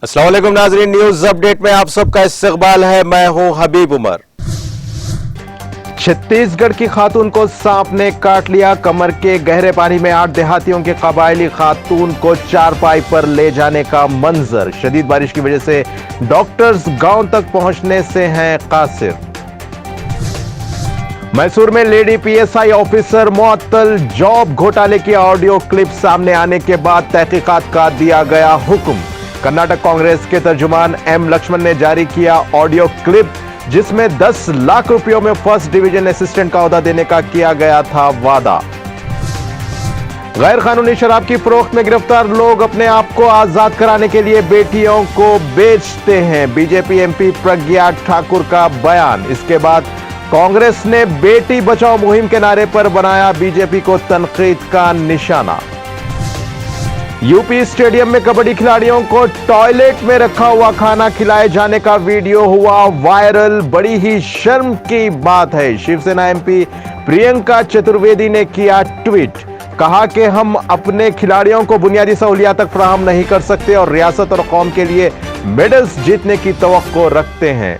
अस्सलाम वालेकुम नाज़रीन, न्यूज अपडेट में आप सबका इस्तकबाल है। मैं हूं हबीब उमर। छत्तीसगढ़ की खातून को सांप ने काट लिया। कमर के गहरे पानी में 8 देहातियों के कबायली खातून को चारपाई पर ले जाने का मंजर। शदीद बारिश की वजह से डॉक्टर्स गांव तक पहुंचने से हैं कासिर। मैसूर में लेडी पीएसआई ऑफिसर मुअत्तल, जॉब घोटाले की ऑडियो क्लिप सामने आने के बाद तहकीकात का दिया गया हुक्म। कर्नाटक कांग्रेस के तर्जुमान एम लक्ष्मण ने जारी किया ऑडियो क्लिप, जिसमें 10 लाख रुपयों में फर्स्ट डिवीजन असिस्टेंट का ओहदा देने का किया गया था वादा। गैर कानूनी शराब की फरोख्त में गिरफ्तार लोग अपने आप को आजाद कराने के लिए बेटियों को बेचते हैं। बीजेपी एमपी प्रज्ञा ठाकुर का बयान। इसके बाद कांग्रेस ने बेटी बचाओ मुहिम के नारे पर बनाया बीजेपी को तनकीद का निशाना। यूपी स्टेडियम में कबड्डी खिलाड़ियों को टॉयलेट में रखा हुआ खाना खिलाए जाने का वीडियो हुआ वायरल। बड़ी ही शर्म की बात है। शिवसेना एमपी प्रियंका चतुर्वेदी ने किया ट्वीट, कहा कि हम अपने खिलाड़ियों को बुनियादी सहूलियात तक फराहम नहीं कर सकते और रियासत और कौम के लिए मेडल्स जीतने की तवक्को रखते हैं।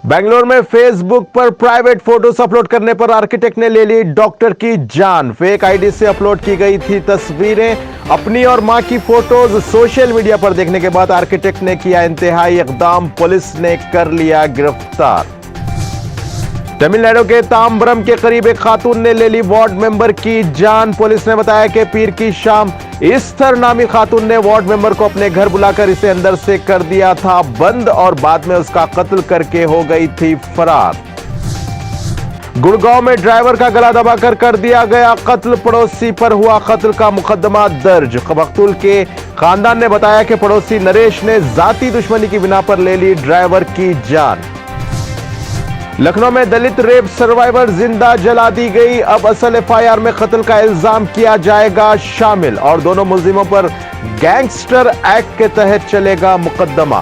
बेंगलोर में फेसबुक पर प्राइवेट फोटोज अपलोड करने पर आर्किटेक्ट ने ले ली डॉक्टर की जान। फेक आईडी से अपलोड की गई थी तस्वीरें। अपनी और मां की फोटोज सोशल मीडिया पर देखने के बाद आर्किटेक्ट ने किया इंतहाई इकदाम। पुलिस ने कर लिया गिरफ्तार। तमिलनाडु के ताम्बरम के करीब एक खातून ने ले ली वार्ड मेंबर की जान। पुलिस ने बताया कि पीर की शाम इस्तर नामी खातून ने वार्ड मेंबर को अपने घर बुलाकर इसे अंदर से कर दिया था बंद और बाद में उसका कत्ल करके हो गई थी फरार। गुड़गांव में ड्राइवर का गला दबाकर कर दिया गया कत्ल। पड़ोसी पर हुआ कत्ल का मुकदमा दर्ज। मकतूल के खानदान ने बताया कि पड़ोसी नरेश ने जाती दुश्मनी की बिना पर ले ली ड्राइवर की जान। लखनऊ में दलित रेप सर्वाइवर जिंदा जला दी गई। अब असल एफआईआर में कत्ल का इल्जाम किया जाएगा शामिल और दोनों मुलजिमों पर गैंगस्टर एक्ट के तहत चलेगा मुकदमा।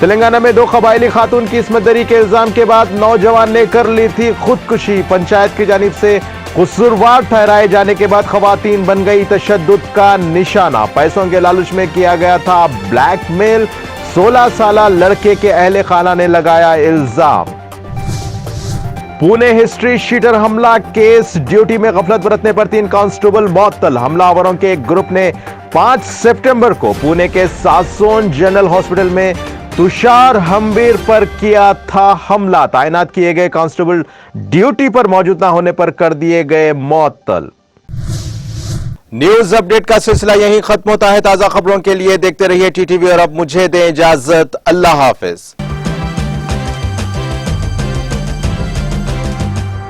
तेलंगाना में 2 कबायली खातून की इस्मतदरी के इल्जाम के बाद नौजवान ने कर ली थी खुदकुशी। पंचायत की जानिब से कसूरवार ठहराए जाने के बाद खवातीन बन गई तशद्दुद का निशाना। पैसों के लालच में किया गया था ब्लैकमेल। 16 साला लड़के के अहले खाना ने लगाया इल्जाम। पुणे हिस्ट्री शीटर हमला केस। ड्यूटी में गफलत बरतने पर 3 कांस्टेबल मुअत्तल। हमलावरों के एक ग्रुप ने 5 सितंबर को पुणे के सासोन जनरल हॉस्पिटल में तुषार हम्बीर पर किया था हमला। तैनात किए गए कांस्टेबल ड्यूटी पर मौजूद न होने पर कर दिए गए मुअत्तल। न्यूज अपडेट का सिलसिला यहीं खत्म होता है। ताजा खबरों के लिए देखते रहिए टीटीवी और अब मुझे दें इजाजत। अल्लाह हाफिज।